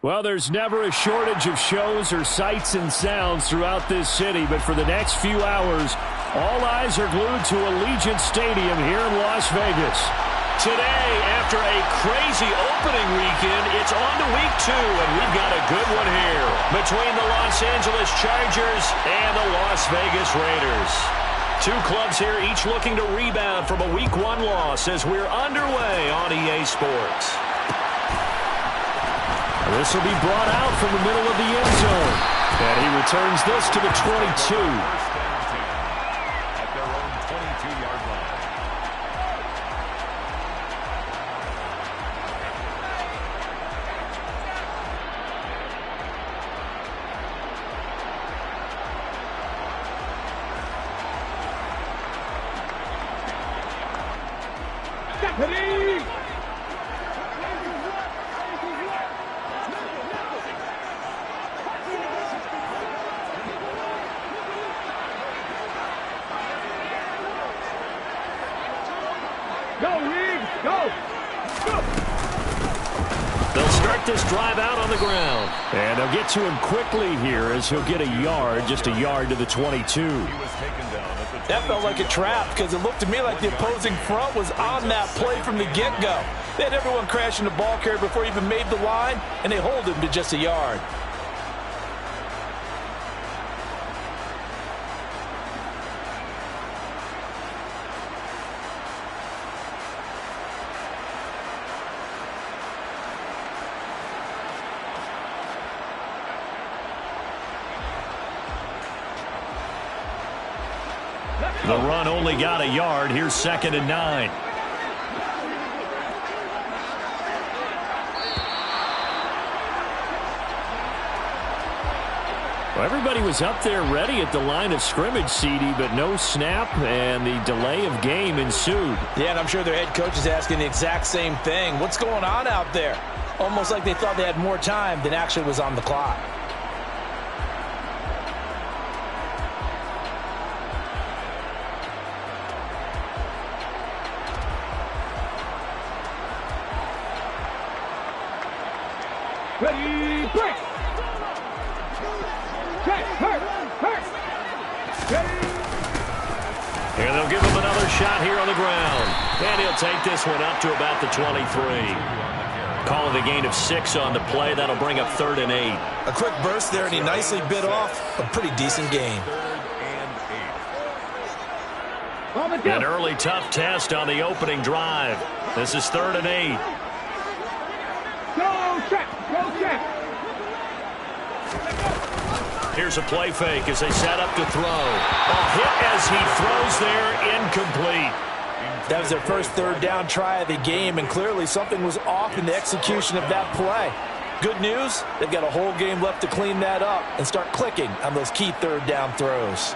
Well, there's never a shortage of shows or sights and sounds throughout this city, but for the next few hours, all eyes are glued to Allegiant Stadium here in Las Vegas. Today, after a crazy opening weekend, it's on to week 2, and we've got a good one here between the Los Angeles Chargers and the Las Vegas Raiders. Two clubs here, each looking to rebound from a week 1 loss as we're underway on EA Sports. This will be brought out from the middle of the end zone. And he returns this to the 22. At their own 22-yard line. Ready? Go, Reed! Go! Go! They'll start this drive out on the ground. And they'll get to him quickly here as he'll get a yard, just a yard to the 22. That felt like a trap because it looked to me like the opposing front was on that play from the get-go. They had everyone crashing the ball carrier before he even made the line, and they hold him to just a yard. The run only got a yard. Here's 2nd and 9. Well, everybody was up there ready at the line of scrimmage, CD, but no snap, and the delay of game ensued. Yeah, and I'm sure their head coach is asking the exact same thing. What's going on out there? Almost like they thought they had more time than actually was on the clock. Ready, break! Check, hurt! Ready! And they'll give him another shot here on the ground. And he'll take this one up to about the 23. Calling a gain of 6 on the play. That'll bring up 3rd and 8. A quick burst there, and he nicely bit off a pretty decent gain. An early tough test on the opening drive. This is 3rd and 8. Go check! Go check! Here's a play fake as they set up to throw. A hit as he throws there, incomplete. That was their first 3rd down try of the game, and clearly something was off in the execution of that play. Good news, they've got a whole game left to clean that up and start clicking on those key 3rd down throws.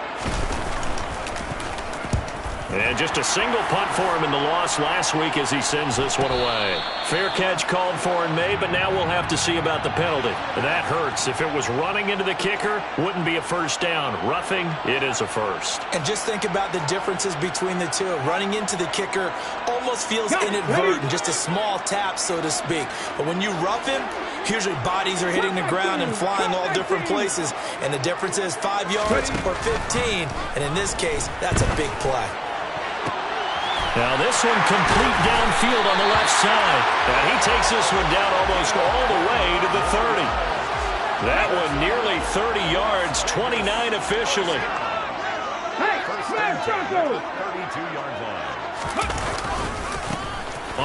And just a single punt for him in the loss last week as he sends this one away. Fair catch called for and made, but now we'll have to see about the penalty. That hurts. If it was running into the kicker, wouldn't be a first down. Roughing, it is a first. And just think about the differences between the two. Running into the kicker almost feels inadvertent, just a small tap, so to speak. But when you rough him, usually bodies are hitting the ground and flying all different places. And the difference is 5 yards or 15. And in this case, that's a big play. Now this one complete downfield on the left side. And he takes this one down almost all the way to the 30. That one nearly 30 yards, 29 officially. Hey, smash Broncos! 32-yard line.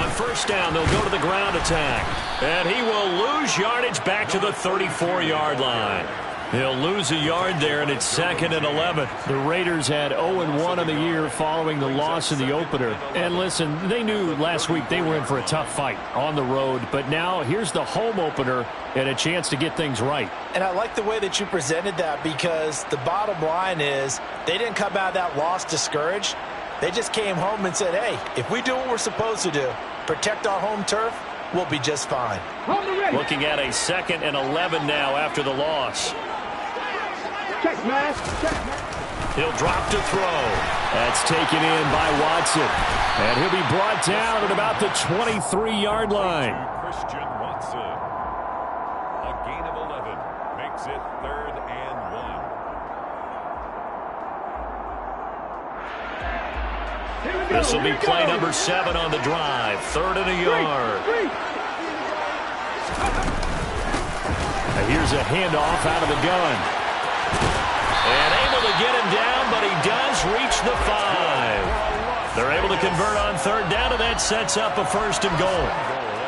On first down, they'll go to the ground attack. And he will lose yardage back to the 34-yard line. He'll lose a yard there, and it's 2nd and 11. The Raiders had 0-1 on the year following the loss in the opener. And listen, they knew last week they were in for a tough fight on the road. But now here's the home opener and a chance to get things right. And I like the way that you presented that, because the bottom line is they didn't come out of that loss discouraged. They just came home and said, hey, if we do what we're supposed to do, protect our home turf, we'll be just fine. Looking at a 2nd and 11 now after the loss. Check, man. Check. He'll drop to throw. That's taken in by Watson. And he'll be brought down at about the 23-yard line. Christian Watson. A gain of 11 makes it 3rd and 1. This will be play number 7 on the drive. 3rd and a yard. And here's a handoff out of the gun. And able to get him down, but he does reach the 5. They're able to convert on 3rd down, and that sets up a 1st and goal.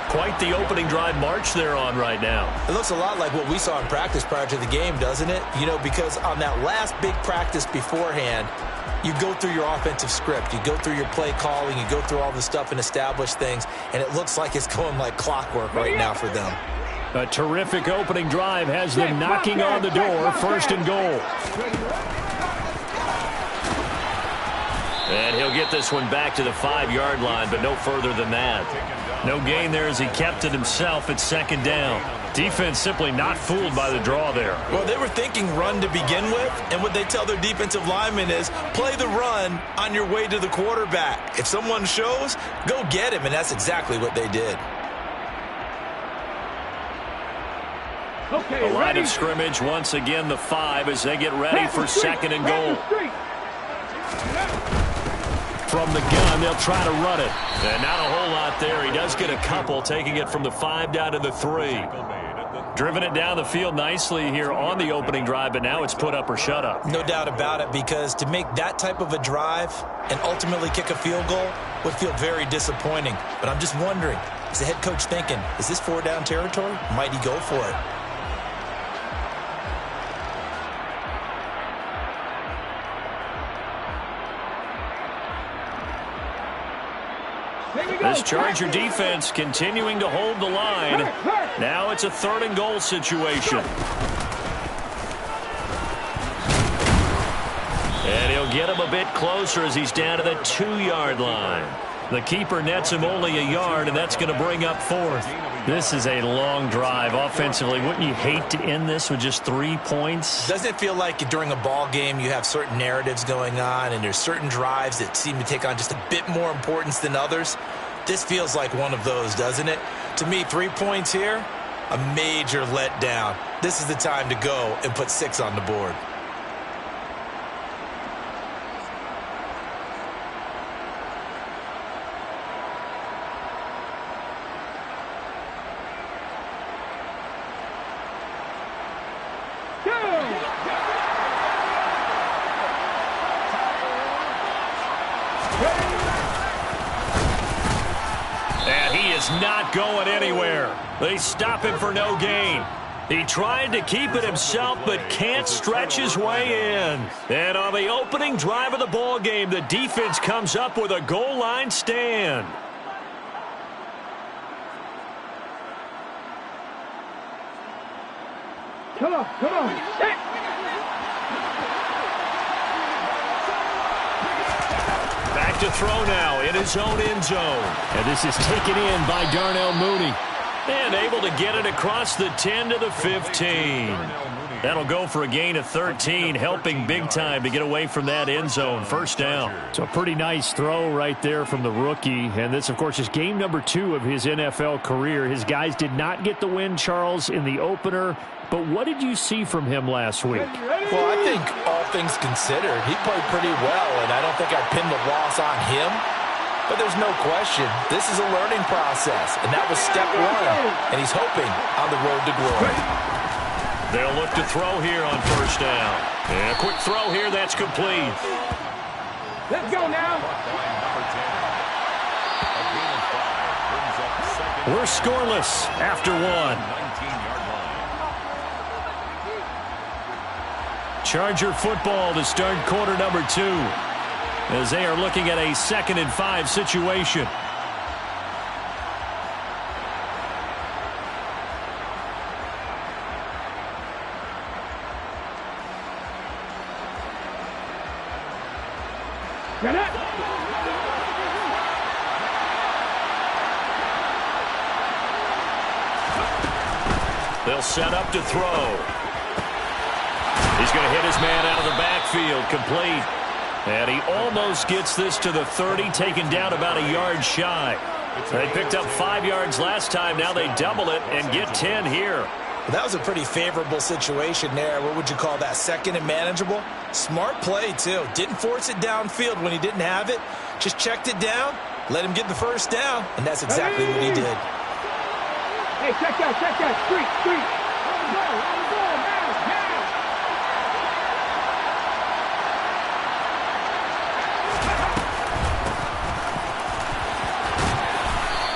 Quite the opening drive march they're on right now. It looks a lot like what we saw in practice prior to the game, doesn't it? You know, because on that last big practice beforehand, you go through your offensive script. You go through your play calling. You go through all the stuff and establish things, and it looks like it's going like clockwork right now for them. A terrific opening drive has them knocking on the door. 1st and goal. And he'll get this one back to the 5-yard line, but no further than that. No gain there as he kept it himself at 2nd down. Defense simply not fooled by the draw there. Well, they were thinking run to begin with, and what they tell their defensive linemen is play the run on your way to the quarterback. If someone shows, go get him, and that's exactly what they did. The line of scrimmage, once again, the 5 as they get ready for 2nd and goal. From the gun, they'll try to run it. And not a whole lot there. He does get a couple, taking it from the 5 down to the 3. Driven it down the field nicely here on the opening drive, but now it's put up or shut up. No doubt about it, because to make that type of a drive and ultimately kick a field goal would feel very disappointing. But I'm just wondering, is the head coach thinking, is this 4-down territory? Might he go for it? This Charger defense continuing to hold the line. Now it's a 3rd and goal situation. And he'll get him a bit closer as he's down to the 2-yard line. The keeper nets him only a yard, and that's going to bring up 4th. This is a long drive offensively. Wouldn't you hate to end this with just 3 points? Doesn't it feel like during a ball game you have certain narratives going on and there's certain drives that seem to take on just a bit more importance than others? This feels like one of those, doesn't it? To me, 3 points here, a major letdown. This is the time to go and put 6 on the board. Not going anywhere. They stop him for no gain. He tried to keep it himself, but can't stretch his way in. And on the opening drive of the ball game, the defense comes up with a goal line stand. Come on. Hey. Back to throw now in his own end zone. And this is taken in by Darnell Mooney. And able to get it across the 10 to the 15. That'll go for a gain of 13, helping big time to get away from that end zone. 1st down. So a pretty nice throw right there from the rookie. And this, of course, is game number 2 of his NFL career. His guys did not get the win, Charles, in the opener. But what did you see from him last week? Well, I think all things considered, he played pretty well, and I don't think I'd pin the loss on him. But there's no question, this is a learning process, and that was step 1, and he's hoping on the road to glory. They'll look to throw here on 1st down. And a quick throw here, that's complete. Let's go now. We're scoreless after 1. Charger football to start quarter number 2 as they are looking at a 2nd and 5 situation. They'll set up to throw. He's going to hit his man out of the backfield, complete. And he almost gets this to the 30, taken down about a yard shy. They picked up 5 yards last time. Now they double it and get 10 here. Well, that was a pretty favorable situation there. What would you call that? Second and manageable? Smart play, too. Didn't force it downfield when he didn't have it. Just checked it down, let him get the first down, and that's exactly what he did. Hey, check that. Street. On the ball, now.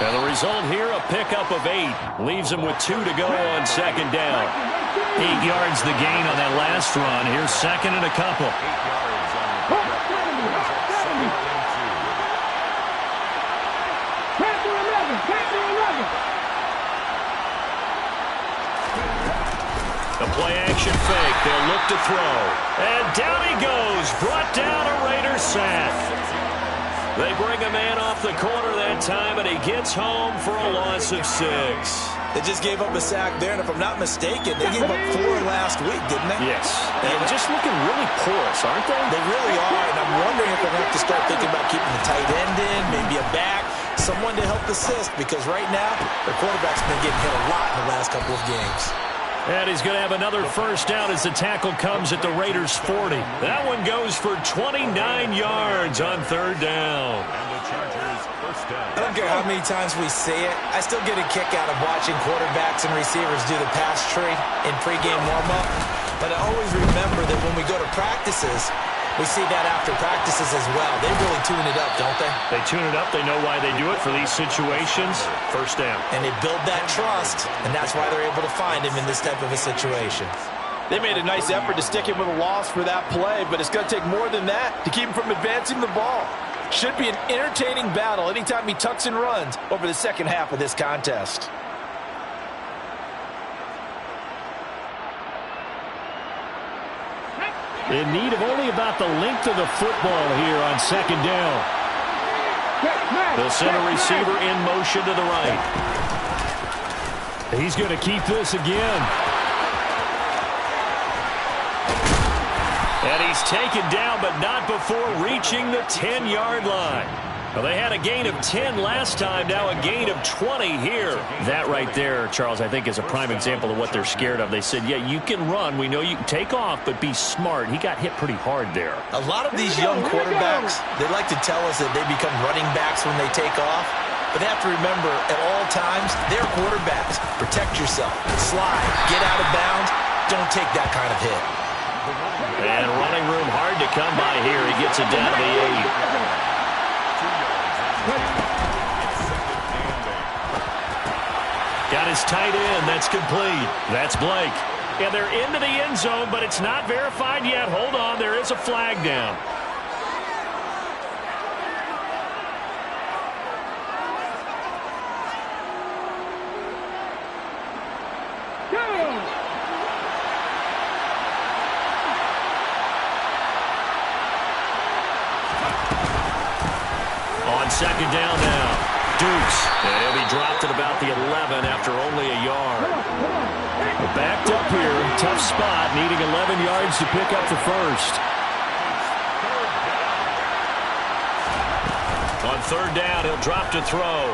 And the result here, a pickup of 8. Leaves him with 2 to go on second down. 8 yards the gain on that last run. Here's second and a couple. 8 yards on the pickup. Panther 11. The play action fake. They'll look to throw. And down he goes. Brought down a Raider sack. They bring a man off the corner that time, and he gets home for a loss of 6. They just gave up a sack there, and if I'm not mistaken, they gave up 4 last week, didn't they? Yes. And just looking really porous, aren't they? They really are, and I'm wondering if they're going to have to start thinking about keeping the tight end in, maybe a back, someone to help assist, because right now, their quarterback's been getting hit a lot in the last couple of games. And he's going to have another first down as the tackle comes at the Raiders' 40. That one goes for 29 yards on third down. And the Chargers first down. I don't care how many times we say it, I still get a kick out of watching quarterbacks and receivers do the pass tree in pregame warm-up. But I always remember that when we go to practices, we see that after practices as well. They really tune it up, don't they? They tune it up. They know why they do it for these situations. First down. And they build that trust, and that's why they're able to find him in this type of a situation. They made a nice effort to stick him with a loss for that play, but it's going to take more than that to keep him from advancing the ball. Should be an entertaining battle anytime he tucks and runs over the second half of this contest. In need of only about the length of the football here on second down. They'll send a receiver in motion to the right. He's going to keep this again. And he's taken down, but not before reaching the 10-yard line. Well, they had a gain of 10 last time, now a gain of 20 here. That right there, Charles, I think is a prime example of what they're scared of. They said, yeah, you can run. We know you can take off, but be smart. He got hit pretty hard there. A lot of these young quarterbacks, they like to tell us that they become running backs when they take off. But they have to remember, at all times, they're quarterbacks. Protect yourself. Slide. Get out of bounds. Don't take that kind of hit. And running room hard to come by here. He gets it down to the 8. Got his tight end. That's complete. That's Blake. And they're into the end zone, but it's not verified yet. Hold on. There is a flag down. On second down now. Dukes. And he'll be dropped at about the 11 after only a yard. We're backed up here. Tough spot. Needing 11 yards to pick up the first. On third down, he'll drop to throw.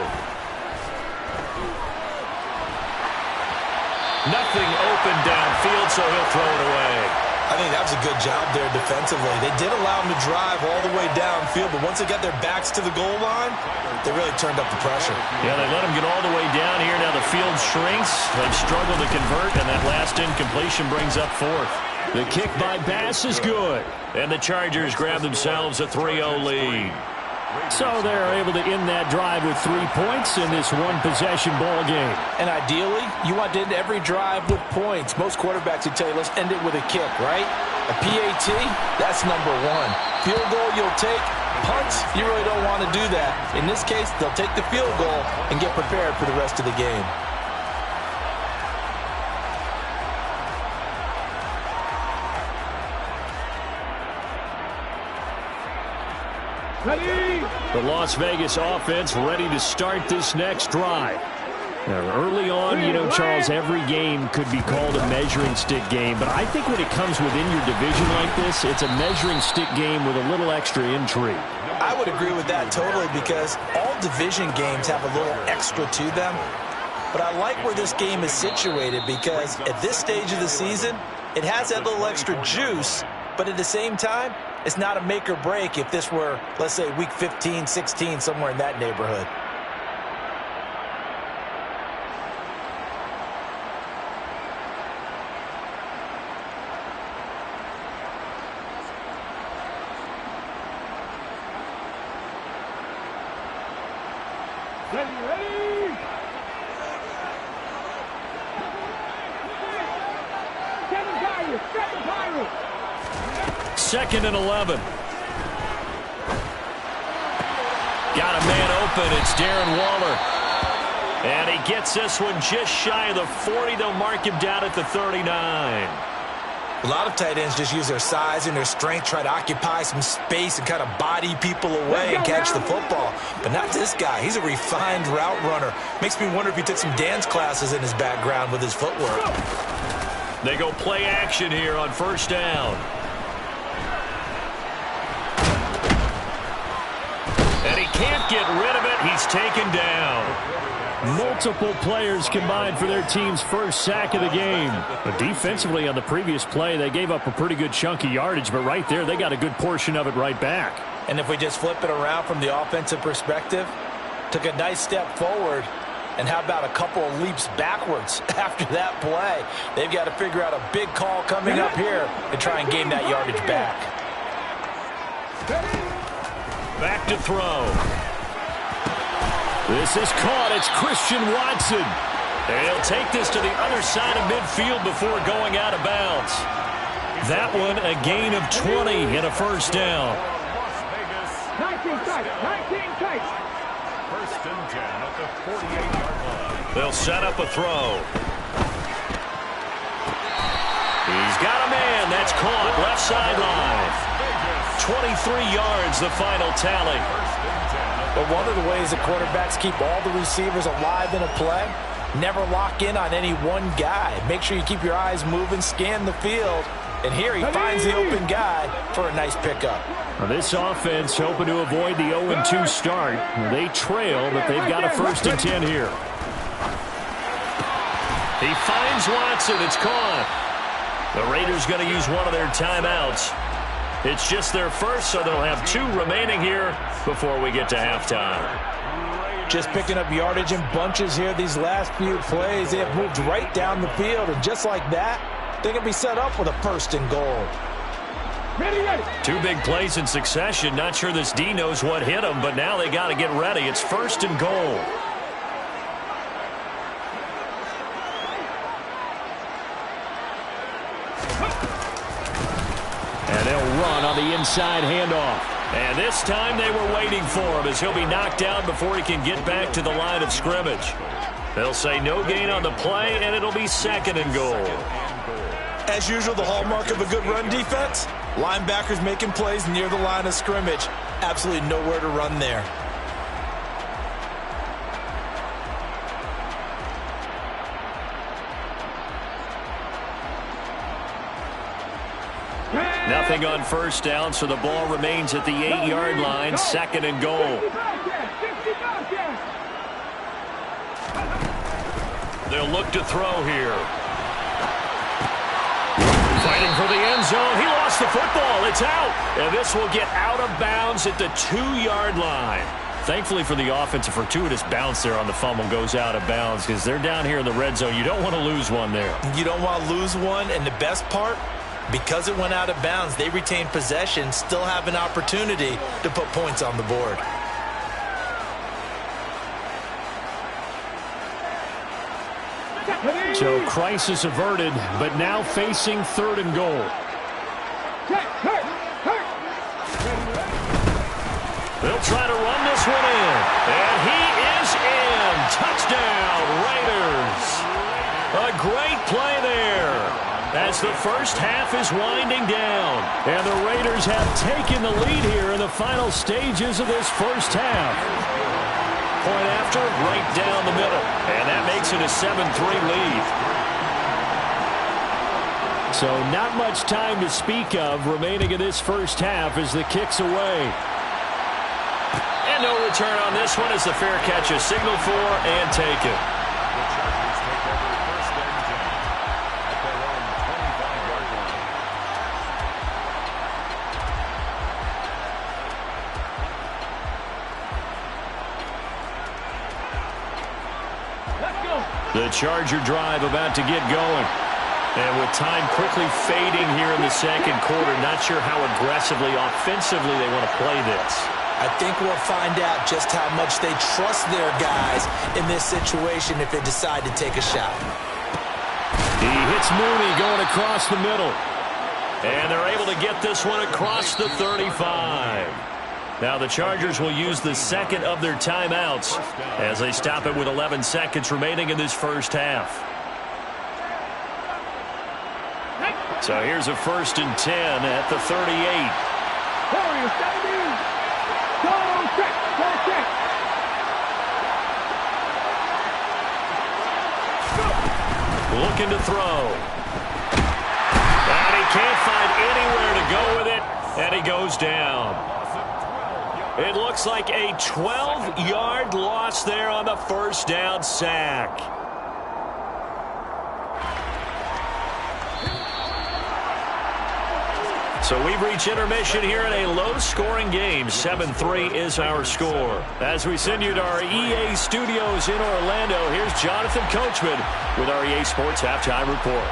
Nothing open downfield, so he'll throw it away. I think that was a good job there defensively. They did allow him to drive all the way downfield, but once they got their backs to the goal line, they really turned up the pressure. Yeah, they let him get all the way down here. Now the field shrinks. They've struggled to convert, and that last incompletion brings up fourth. The kick by Bass is good, and the Chargers grab themselves a 3-0 lead. So they're able to end that drive with 3 points in this one-possession ball game. And ideally, you want to end every drive with points. Most quarterbacks would tell you, let's end it with a kick, right? A PAT, that's number one. Field goal you'll take. Punts, you really don't want to do that. In this case, they'll take the field goal and get prepared for the rest of the game. The Las Vegas offense ready to start this next drive. Now, early on, you know, Charles, every game could be called a measuring stick game, but I think when it comes within your division like this, it's a measuring stick game with a little extra intrigue. I would agree with that totally because all division games have a little extra to them. But I like where this game is situated because at this stage of the season, it has that little extra juice, but at the same time, it's not a make or break if this were, let's say, week 15, 16, somewhere in that neighborhood. Ready? Second and 11. Got a man open. It's Darren Waller. And he gets this one just shy of the 40. They'll mark him down at the 39. A lot of tight ends just use their size and their strength, try to occupy some space and kind of body people away and catch the football. But not this guy. He's a refined route runner. Makes me wonder if he took some dance classes in his background with his footwork. They go play action here on first down. And he can't get rid of it. He's taken down. Multiple players combined for their team's first sack of the game. But defensively on the previous play, they gave up a pretty good chunk of yardage, but right there, they got a good portion of it right back. And if we just flip it around from the offensive perspective, took a nice step forward, and how about a couple of leaps backwards after that play? They've got to figure out a big call coming up here to try and gain that yardage back. Back to throw. This is caught. It's Christian Watson. And he'll take this to the other side of midfield before going out of bounds. That one a gain of 20 and a first down. 19 tight. 19 tight. First and 10 at the 48-yard line. They'll set up a throw. He's got a man. That's caught. Left sideline. 23 yards, the final tally. But one of the ways that quarterbacks keep all the receivers alive in a play, never lock in on any one guy. Make sure you keep your eyes moving, scan the field. And here he finds the open guy for a nice pickup. Well, this offense hoping to avoid the 0-2 start. They trail, but they've got a first and 10 here. He finds Watson. It's caught. The Raiders going to use one of their timeouts. It's just their first, so they'll have 2 remaining here before we get to halftime. Just picking up yardage in bunches here these last few plays. They have moved right down the field, and just like that, they can be set up with a first and goal. Ready, ready. 2 big plays in succession. Not sure this D knows what hit him, but now they got to get ready. It's first and goal. And they'll run on the inside handoff. And this time they were waiting for him as he'll be knocked down before he can get back to the line of scrimmage. They'll say no gain on the play, and it'll be second and goal. As usual, the hallmark of a good run defense, linebackers making plays near the line of scrimmage. Absolutely nowhere to run there. Nothing on first down, so the ball remains at the 8-yard line, second and goal. They'll look to throw here. Fighting for the end zone. He lost the football. It's out. And this will get out of bounds at the 2-yard line. Thankfully for the offense, a fortuitous bounce there on the fumble goes out of bounds because they're down here in the red zone. You don't want to lose one there. You don't want to lose one, and the best part, because it went out of bounds, they retain possession, still have an opportunity to put points on the board. So crisis averted, but now facing third and goal. They'll try to run this one in. And he is in. Touchdown, Raiders. A great play there. As the first half is winding down. And the Raiders have taken the lead here in the final stages of this first half. Point after, right down the middle. And that makes it a 7-3 lead. So not much time to speak of remaining in this first half as the kick's away. And no return on this one as the fair catch is signaled for and taken. The Charger drive about to get going. And with time quickly fading here in the second quarter, not sure how aggressively, offensively they want to play this. I think we'll find out just how much they trust their guys in this situation if they decide to take a shot. He hits Mooney going across the middle. And they're able to get this one across the 35. Now the Chargers will use the second of their timeouts as they stop it with 11 seconds remaining in this first half. So here's a 1st and 10 at the 38. Looking to throw. And he can't find anywhere to go with it, and he goes down. It looks like a 12-yard loss there on the first down sack. So we've reached intermission here in a low-scoring game. 7-3 is our score. As we send you to our EA studios in Orlando, here's Jonathan Coachman with our EA Sports Halftime Report.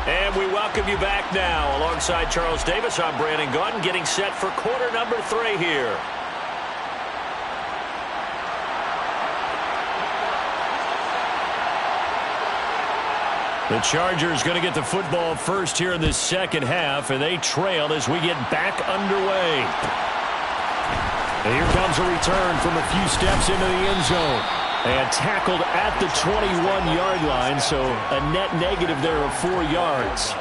And we welcome you back now. Alongside Charles Davis, I'm Brandon Gaudin, getting set for quarter number 3 here. The Chargers going to get the football first here in this second half, and they trail as we get back underway. And here comes a return from a few steps into the end zone. And tackled at the 21-yard line, so a net negative there of 4 yards.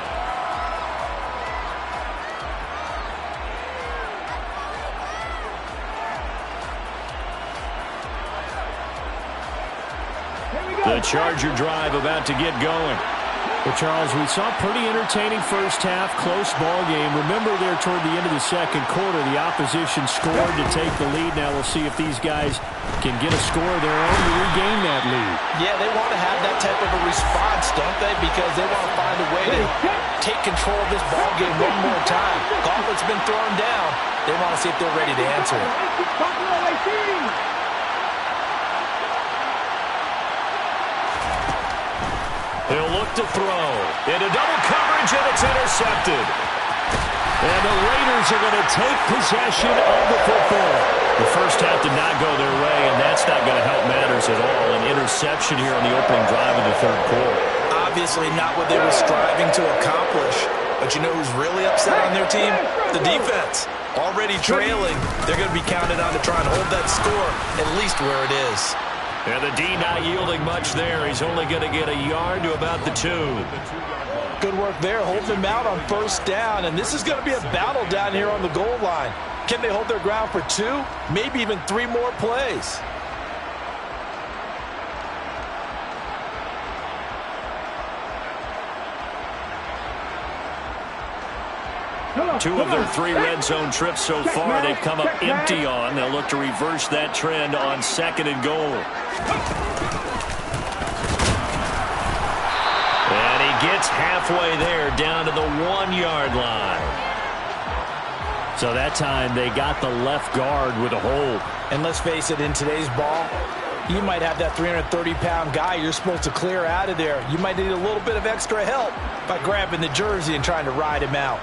The Charger drive about to get going. Well, Charles, we saw a pretty entertaining first half, close ball game. Remember there toward the end of the second quarter, the opposition scored to take the lead. Now we'll see if these guys can get a score of their own to regain that lead. Yeah, they want to have that type of a response, don't they? Because they want to find a way to take control of this ball game one more time. Gauntlet's been thrown down. They want to see if they're ready to answer it. He'll look to throw. Into double coverage, and it's intercepted. And the Raiders are going to take possession of the football. The first half did not go their way, and that's not going to help matters at all. An interception here on the opening drive of the third quarter. Obviously not what they were striving to accomplish. But you know who's really upset on their team? The defense. Already trailing. They're going to be counted on to try and hold that score at least where it is. And the D not yielding much there. He's only going to get a yard to about the 2. Good work there, holding them out on first down. And this is going to be a battle down here on the goal line. Can they hold their ground for 2, maybe even 3 more plays? Two of their 3 red zone trips so far they've come up empty on. They'll look to reverse that trend on 2nd and goal. And he gets halfway there down to the 1-yard line. So that time they got the left guard with a hold. And let's face it, in today's ball, you might have that 330-pound guy you're supposed to clear out of there. You might need a little bit of extra help by grabbing the jersey and trying to ride him out.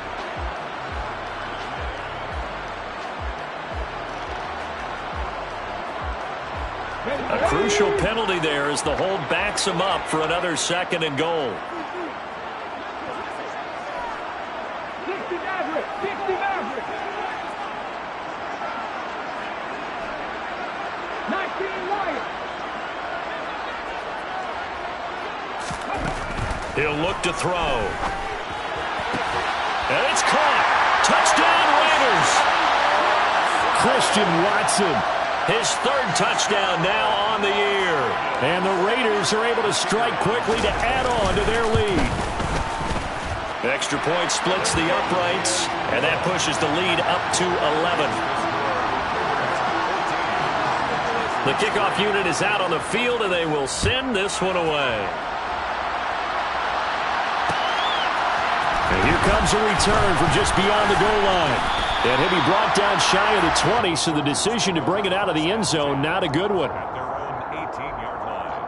A crucial penalty there as the hold backs him up for another 2nd and goal. 60 Maverick, 60 Maverick. 19 Wyatt. He'll look to throw. And it's caught. Touchdown, Raiders. Christian Watson. His 3rd touchdown now on the year. And the Raiders are able to strike quickly to add on to their lead. Extra point splits the uprights, and that pushes the lead up to 11. The kickoff unit is out on the field, and they will send this one away. And here comes a return from just beyond the goal line. And he'll be brought down shy of the 20, so the decision to bring it out of the end zone, not a good one. At their own 18-yard line.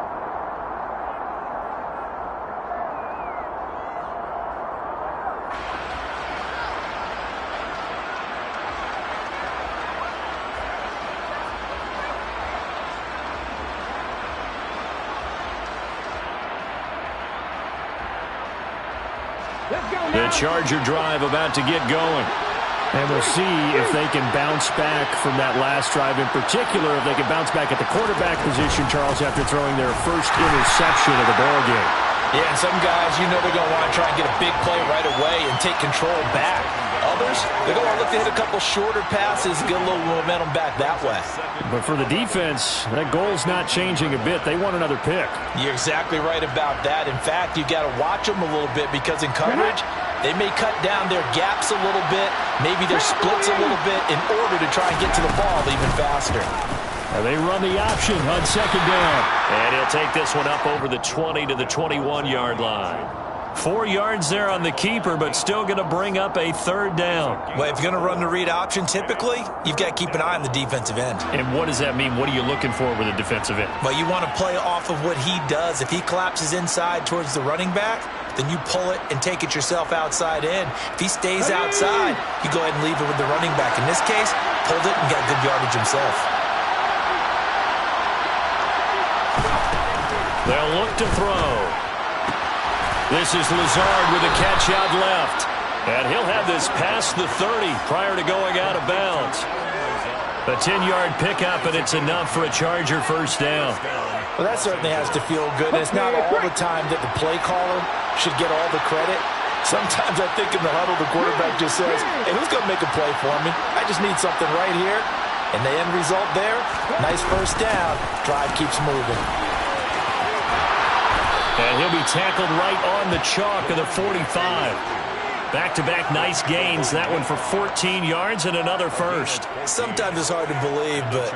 The Charger drive about to get going. And we'll see if they can bounce back from that last drive, in particular if they can bounce back at the quarterback position, Charles, after throwing their first interception of the ballgame. Yeah, and some guys, you know they're going to want to try and get a big play right away and take control back. Others, they're going to look to hit a couple shorter passes, get a little momentum back that way. But for the defense, that goal's not changing a bit. They want another pick. You're exactly right about that. In fact, you got to watch them a little bit because in coverage, they may cut down their gaps a little bit, maybe their splits a little bit in order to try and get to the ball even faster. And they run the option on second down. And he'll take this one up over the 20 to the 21-yard line. 4 yards there on the keeper, but still going to bring up a third down. Well, if you're going to run the read option, typically, you've got to keep an eye on the defensive end. And what does that mean? What are you looking for with a defensive end? Well, you want to play off of what he does. If he collapses inside towards the running back, then you pull it and take it yourself outside in. If he stays outside, you go ahead and leave it with the running back. In this case, pulled it and got good yardage himself. They'll look to throw. This is Lazard with a catch out left. And he'll have this past the 30 prior to going out of bounds. A 10-yard pickup, and it's enough for a Charger first down. Well, that certainly has to feel good. And it's not all the time that the play caller should get all the credit. Sometimes I think in the huddle, the quarterback just says, hey, who's going to make a play for me? I just need something right here. And the end result there, nice first down. Drive keeps moving. And he'll be tackled right on the chalk of the 45. Back-to-back nice gains. That one for 14 yards and another first. Sometimes it's hard to believe, but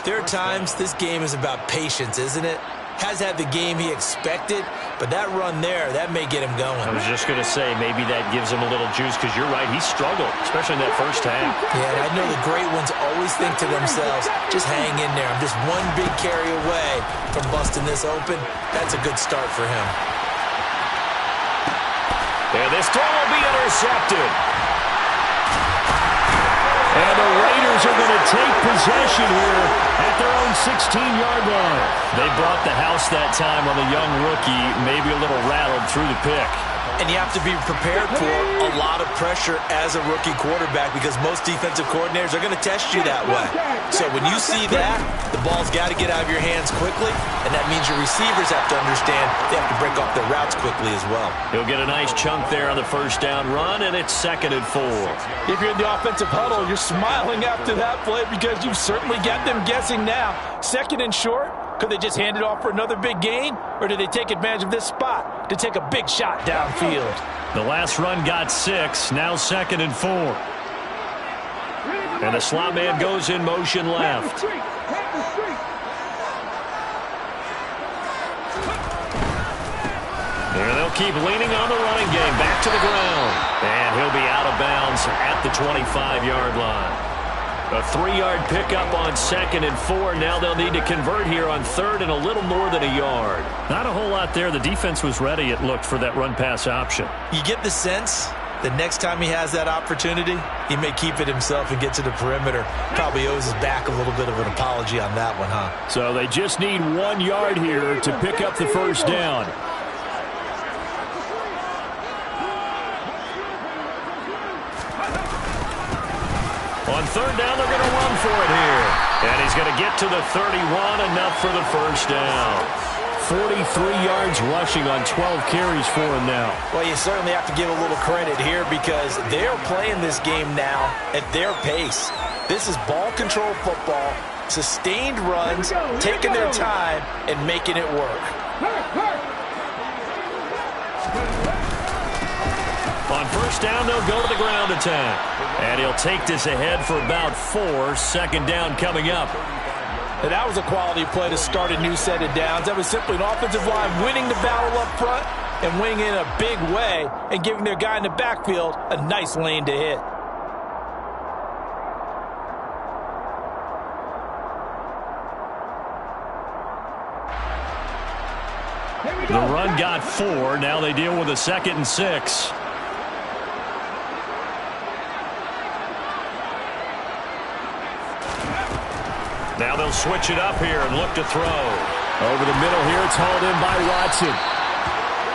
there are times this game is about patience, isn't it? Has had the game he expected, but that run there, that may get him going. I was just going to say, maybe that gives him a little juice, because you're right, he struggled, especially in that first half. Yeah, and I know the great ones always think to themselves, just hang in there. I'm just one big carry away from busting this open. That's a good start for him. And this throw will be intercepted. And the Raiders are going to take possession here at their own 16-yard line. They brought the house that time on the young rookie, maybe a little rattled through the pick. And you have to be prepared for a lot of pressure as a rookie quarterback because most defensive coordinators are going to test you that way. So when you see that, the ball's got to get out of your hands quickly, and that means your receivers have to understand they have to break off their routes quickly as well. He'll get a nice chunk there on the first down run, and it's 2nd and 4. If you're in the offensive huddle, you're smiling after that play because you've certainly got them guessing now. 2nd and short. Could they just hand it off for another big gain? Or do they take advantage of this spot to take a big shot downfield? The last run got 6. Now 2nd and 4. And the slot man goes in motion left. And they'll keep leaning on the running game. Back to the ground. And he'll be out of bounds at the 25-yard line. A 3-yard pickup on 2nd and 4. Now they'll need to convert here on 3rd and a little more than a yard. Not a whole lot there. The defense was ready, it looked, for that run-pass option. You get the sense that next time he has that opportunity, he may keep it himself and get to the perimeter. Probably owes his back a little bit of an apology on that one, huh? So they just need 1 yard here to pick up the first down. On 3rd down, they're going to run for it here. And he's going to get to the 31, enough for the first down. 43 yards rushing on 12 carries for him now. Well, you certainly have to give a little credit here because they're playing this game now at their pace. This is ball control football, sustained runs, taking their time, and making it work. On first down, they'll go to the ground attack. And he'll take this ahead for about 4. 2nd down coming up. And that was a quality play to start a new set of downs. That was simply an offensive line winning the battle up front and winning in a big way and giving their guy in the backfield a nice lane to hit. The run got 4. Now they deal with a 2nd and 6. Now they'll switch it up here and look to throw. Over the middle here, it's hauled in by Watson.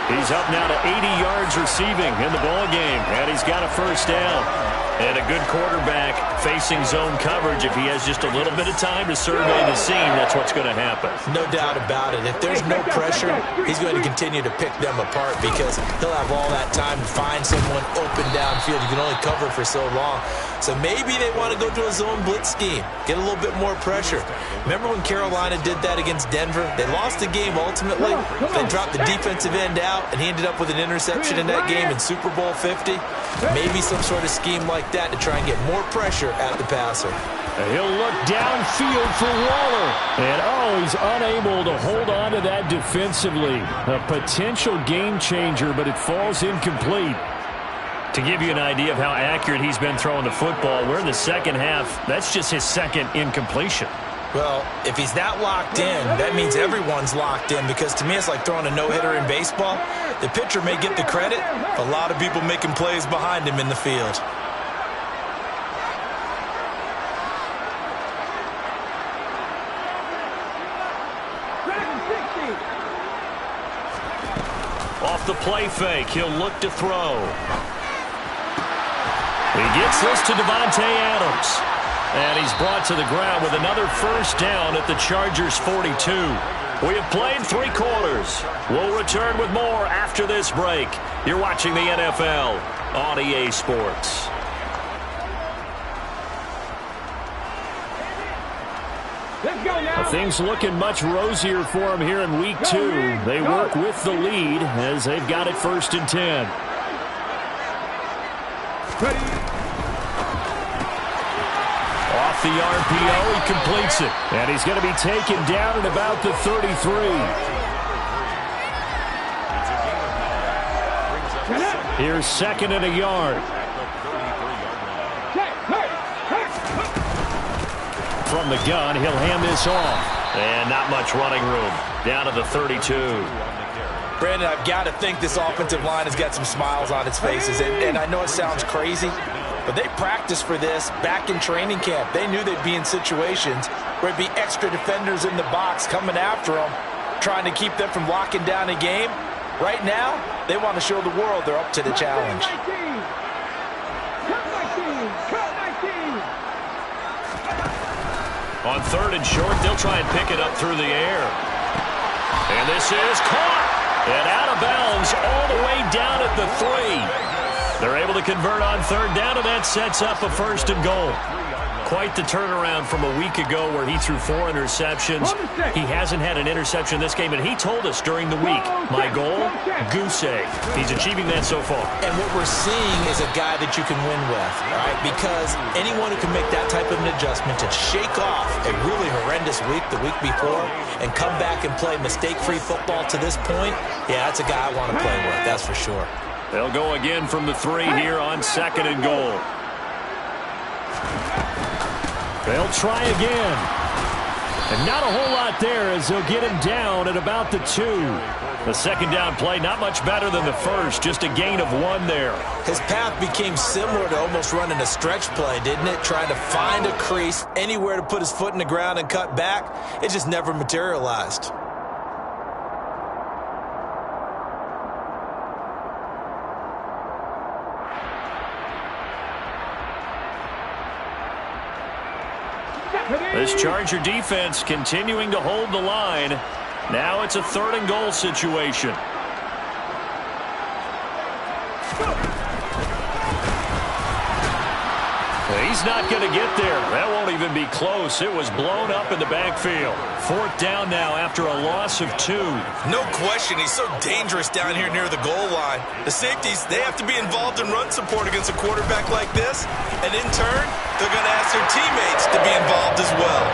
He's up now to 80 yards receiving in the ball game, and he's got a first down. And a good quarterback facing zone coverage. If he has just a little bit of time to survey the scene, that's what's going to happen. No doubt about it. If there's no pressure, he's going to continue to pick them apart because he'll have all that time to find someone open downfield. You can only cover for so long. So maybe they want to go to a zone blitz scheme, get a little bit more pressure. Remember when Carolina did that against Denver? They lost the game ultimately. They dropped the defensive end out, and he ended up with an interception in that game in Super Bowl 50. Maybe some sort of scheme like that to try and get more pressure at the passer. He'll look downfield for Waller. And, he's unable to hold on to that defensively. A potential game changer, but it falls incomplete. To give you an idea of how accurate he's been throwing the football, we're in the second half. That's just his 2nd incompletion. Well, if he's that locked in, that means everyone's locked in because to me it's like throwing a no-hitter in baseball. The pitcher may get the credit, a lot of people making plays behind him in the field. Off the play fake, he'll look to throw. He gets this to Davante Adams. And he's brought to the ground with another first down at the Chargers' 42. We have played 3 quarters. We'll return with more after this break. You're watching the NFL on EA Sports. Let's go now. Things looking much rosier for him here in week 2. They work with the lead as they've got it 1st and 10. Ready. Off the RPO, he completes it. And he's going to be taken down at about the 33. Here's 2nd and a yard. From the gun, he'll hand this off. And not much running room. Down to the 32. Brandon, I've got to think this offensive line has got some smiles on its faces. And I know it sounds crazy, but they practiced for this back in training camp. They knew they'd be in situations where it'd be extra defenders in the box coming after them, trying to keep them from locking down a game. Right now, they want to show the world they're up to the challenge. On 3rd and short, they'll try and pick it up through the air. And this is caught. And out of bounds all the way down at the 3. They're able to convert on 3rd down, and that sets up a 1st and goal. Quite the turnaround from a week ago where he threw 4 interceptions. He hasn't had an interception this game, and he told us during the week, my goal, goose egg. He's achieving that so far. And what we're seeing is a guy that you can win with, right? Because anyone who can make that type of an adjustment to shake off a really horrendous week the week before and come back and play mistake-free football to this point, yeah, that's a guy I want to play with, that's for sure. They'll go again from the 3 here on 2nd and goal. They'll try again. And not a whole lot there as they'll get him down at about the 2. The 2nd down play, not much better than the 1st, just a gain of 1 there. His path became similar to almost running a stretch play, didn't it? Trying to find a crease, anywhere to put his foot in the ground and cut back. It just never materialized. This Charger defense continuing to hold the line. Now it's a 3rd and goal situation. He's not going to get there. That won't even be close. It was blown up in the backfield. 4th down now after a loss of 2. No question, he's so dangerous down here near the goal line. The safeties, they have to be involved in run support against a quarterback like this. And in turn, they're going to ask their teammates to be involved as well.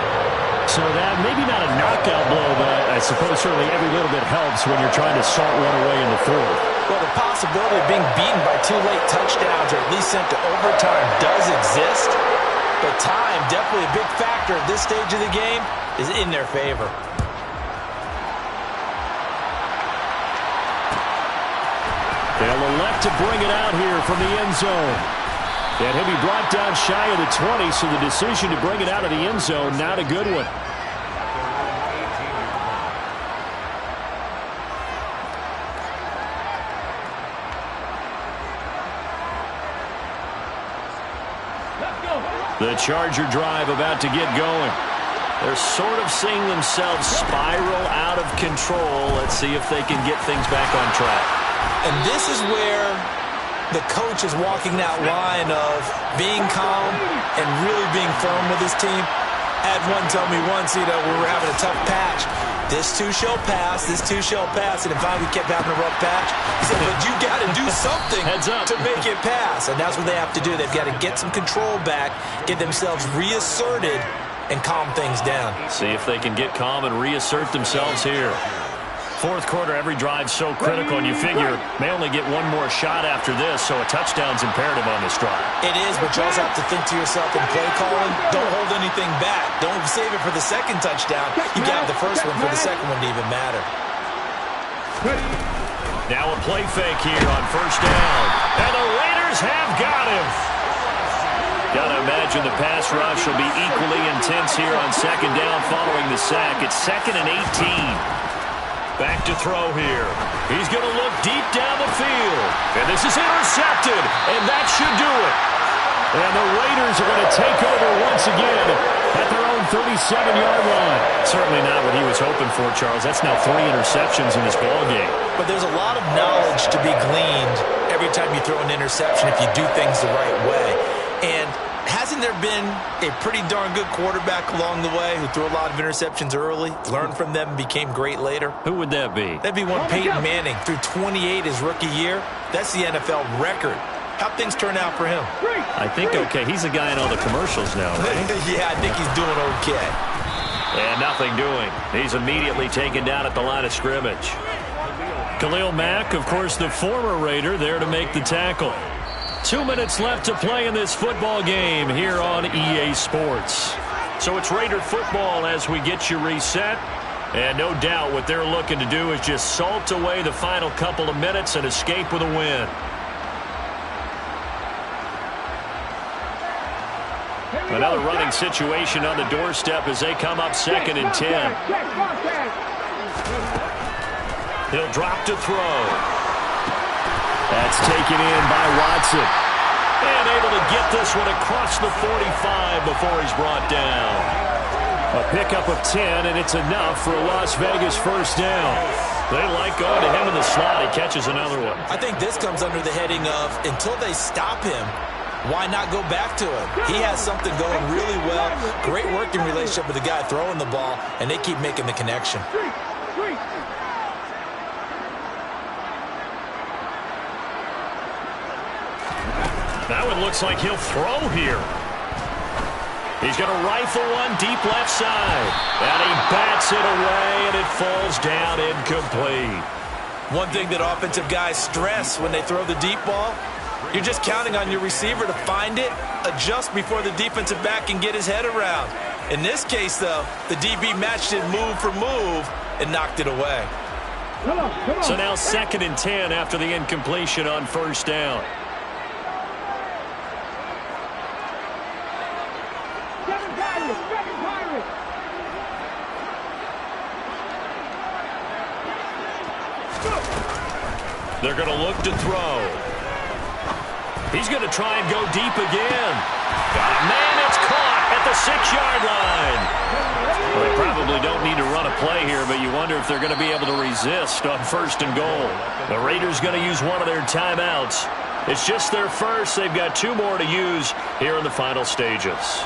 So that maybe not a knockout blow, but a suppose certainly every little bit helps when you're trying to salt one away in the fourth. Well, the possibility of being beaten by 2 late touchdowns or at least sent to overtime does exist. But time, definitely a big factor at this stage of the game, is in their favor. They'll elect to bring it out here from the end zone. And he'll be brought down shy of the 20, so the decision to bring it out of the end zone, not a good one. The Charger drive about to get going. They're sort of seeing themselves spiral out of control. Let's see if they can get things back on track. And this is where the coach is walking that line of being calm and really being firm with his team. I had one tell me once, we were having a tough patch. This too shall pass, this too shall pass. And finally we kept having a rough patch. He said, but you got to do something to make it pass. And that's what they have to do. They've got to get some control back, get themselves reasserted, and calm things down. See if they can get calm and reassert themselves here. Fourth quarter, every drive's so critical, and you figure may only get one more shot after this, so a touchdown's imperative on this drive. It is, but you also have to think to yourself in play calling, don't hold anything back. Don't save it for the second touchdown. You got the first one for the second one to even matter. Now a play fake here on first down. And the Raiders have got him. Got to imagine the pass rush will be equally intense here on second down following the sack. It's 2nd and 18. Back to throw here. He's going to look deep down the field. And this is intercepted. And that should do it. And the Raiders are going to take over once again at their own 37-yard line. Certainly not what he was hoping for, Charles. That's now 3 interceptions in this ballgame. But there's a lot of knowledge to be gleaned every time you throw an interception if you do things the right way. And hasn't there been a pretty darn good quarterback along the way who threw a lot of interceptions early, learned from them, became great later? Who would that be? That'd be one Peyton Manning. Threw 28 his rookie year. That's the NFL record. How'd things turn out for him? I think okay. He's a guy in all the commercials now, right? Yeah, I think he's doing okay. And nothing doing. He's immediately taken down at the line of scrimmage. Khalil Mack, of course, the former Raider, there to make the tackle. 2 minutes left to play in this football game here on EA Sports. So it's Raider football as we get you reset. And no doubt what they're looking to do is just salt away the final couple of minutes and escape with a win. Another running situation on the doorstep as they come up 2nd and 10. He'll drop to throw. That's taken in by Watson. And able to get this one across the 45 before he's brought down. A pickup of 10, and it's enough for a Las Vegas first down. They like going to him in the slot. He catches another one. I think this comes under the heading of until they stop him, why not go back to him? He has something going really well. Great working relationship with the guy throwing the ball, and they keep making the connection. That one looks like he'll throw here. He's going to rifle one deep left side. And he bats it away, and it falls down incomplete. One thing that offensive guys stress when they throw the deep ball, you're just counting on your receiver to find it, adjust before the defensive back can get his head around. In this case, though, the DB matched it move for move and knocked it away. So now 2nd and 10 after the incompletion on first down. They're going to look to throw. He's going to try and go deep again. Got a man, it's caught at the 6-yard line. Well, they probably don't need to run a play here, but you wonder if they're going to be able to resist on 1st and goal. The Raiders going to use one of their timeouts. It's just their first. They've got 2 more to use here in the final stages.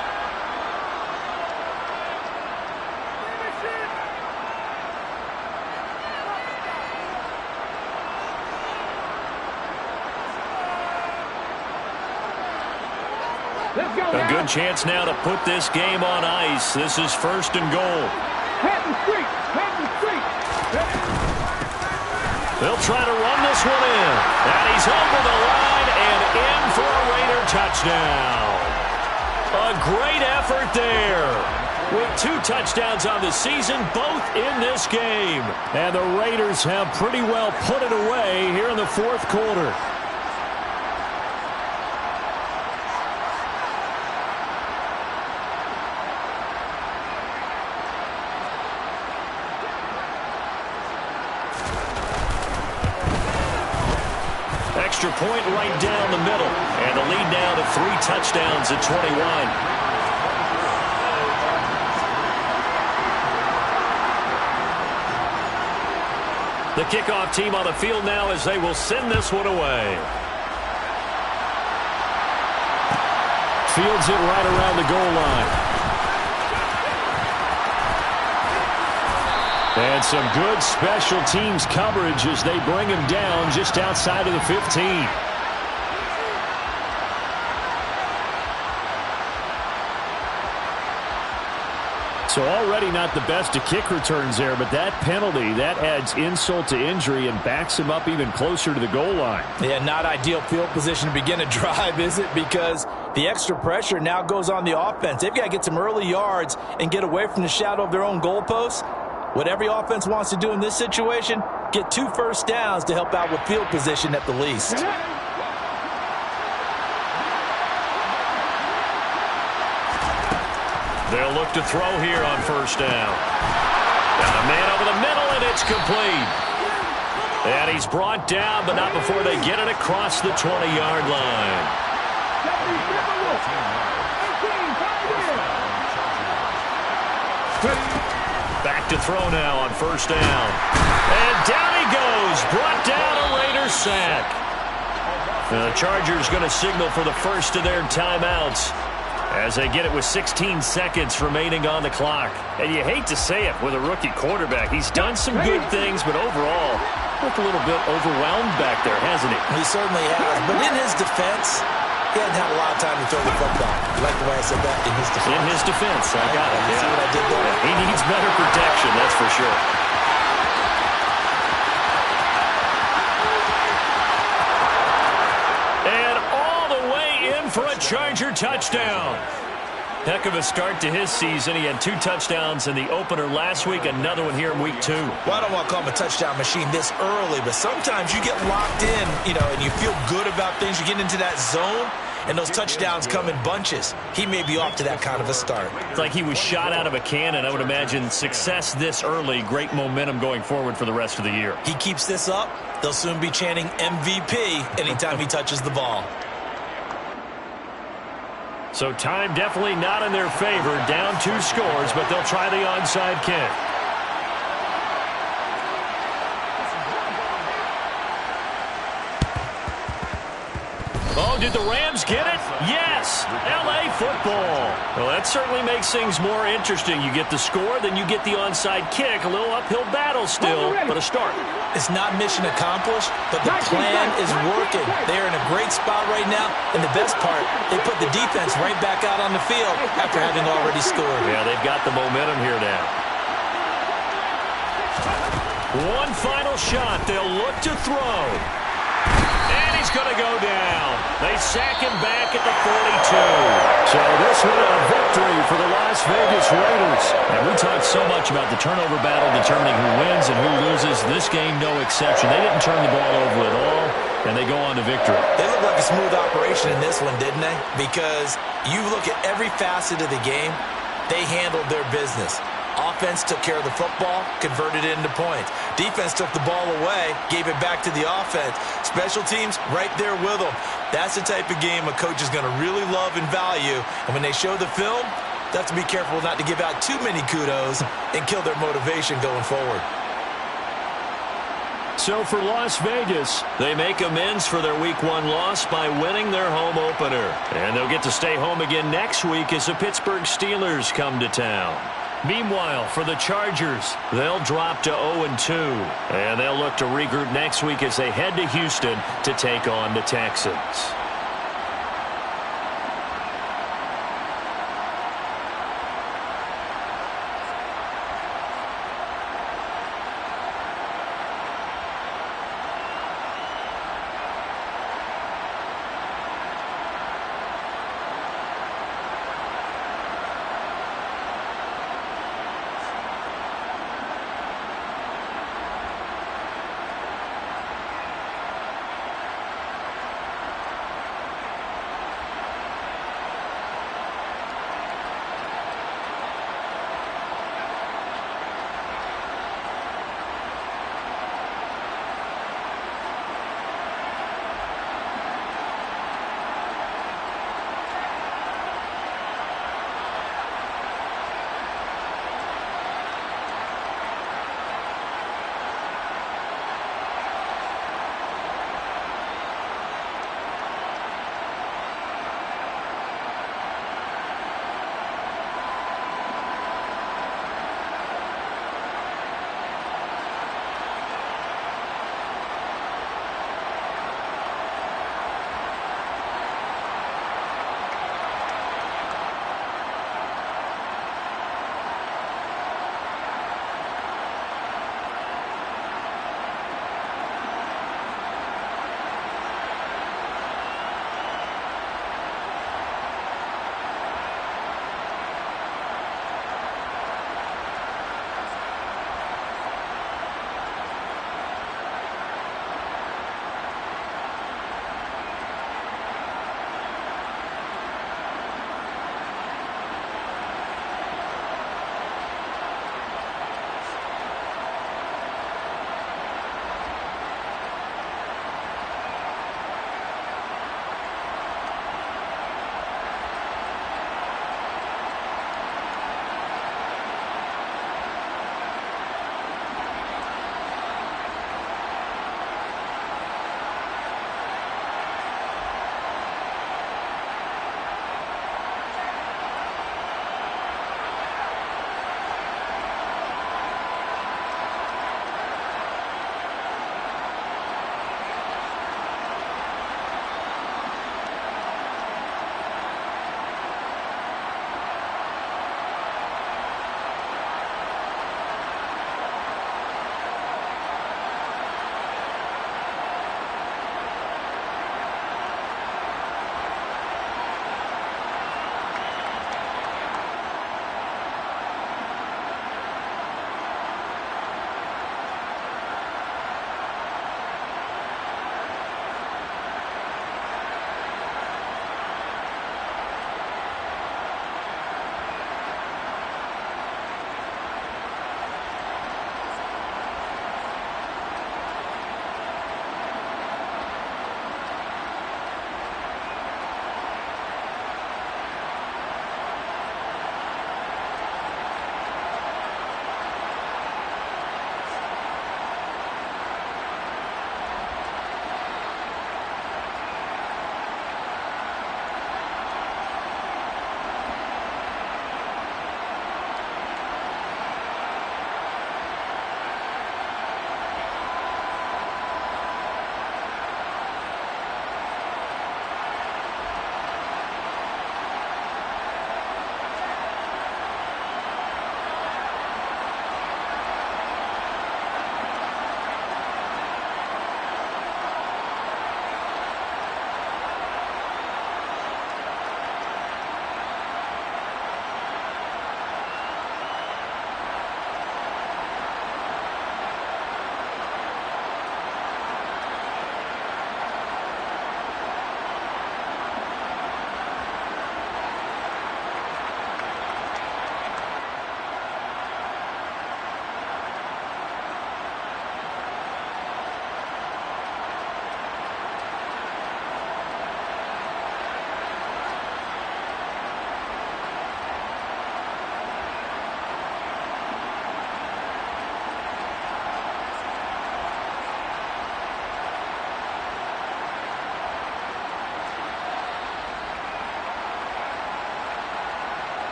A good chance now to put this game on ice. This is 1st and goal. Head and street. They'll try to run this one in. And he's over the line and in for a Raider touchdown. A great effort there. With 2 touchdowns on the season, both in this game. And the Raiders have pretty well put it away here in the fourth quarter. Extra point right down the middle. And the lead now to 3 touchdowns at 21. The kickoff team on the field now as they will send this one away. Fields it right around the goal line. And some good special teams coverage as they bring him down just outside of the 15. So already not the best of kick returns there, but that penalty, that adds insult to injury and backs him up even closer to the goal line. Yeah, not ideal field position to begin a drive, is it? Because the extra pressure now goes on the offense. They've got to get some early yards and get away from the shadow of their own goalposts. What every offense wants to do in this situation, get 2 first downs to help out with field position at the least. They'll look to throw here on first down. Got a man over the middle, and it's complete. And he's brought down, but not before they get it across the 20-yard line. Back to throw now on first down. And down he goes. Brought down, a Raider sack. The Chargers going to signal for the first of their timeouts as they get it with 16 seconds remaining on the clock. And you hate to say it with a rookie quarterback. He's done some good things, but overall, looked a little bit overwhelmed back there, hasn't he? He certainly has. But in his defense, he hasn't had a lot of time to throw the football. You like the way I said that? In his defense. In his defense. I got it. You see what I did there? He needs better protection, that's for sure. For a Charger touchdown. Heck of a start to his season. He had 2 touchdowns in the opener last week, another one here in week 2. Well, I don't want to call him a touchdown machine this early, but sometimes you get locked in, and you feel good about things. You get into that zone, and those touchdowns come in bunches. He may be off to that kind of a start. It's like he was shot out of a cannon. I would imagine success this early, great momentum going forward for the rest of the year. He keeps this up, they'll soon be chanting MVP anytime he touches the ball. So time definitely not in their favor. Down 2 scores, but they'll try the onside kick. Oh, did the Rams get it? Yes! L.A. football. Well, that certainly makes things more interesting. You get the score, then you get the onside kick. A little uphill battle still, but a start. It's not mission accomplished, but the plan is working. They're in a great spot right now, and the best part, they put the defense right back out on the field after having already scored. Yeah, they've got the momentum here now. One final shot. They'll look to throw. And he's going to go down. They sack him back at the 42. So this one a victory for the Las Vegas Raiders. And we talked so much about the turnover battle determining who wins and who loses. This game, no exception. They didn't turn the ball over at all, and they go on to victory. They look like a smooth operation in this one, didn't they? Because you look at every facet of the game, they handled their business. Offense took care of the football, converted it into points. Defense took the ball away, gave it back to the offense. Special teams right there with them. That's the type of game a coach is going to really love and value. And when they show the film, they have to be careful not to give out too many kudos and kill their motivation going forward. So for Las Vegas, they make amends for their Week 1 loss by winning their home opener. And they'll get to stay home again next week as the Pittsburgh Steelers come to town. Meanwhile, for the Chargers, they'll drop to 0-2. And they'll look to regroup next week as they head to Houston to take on the Texans.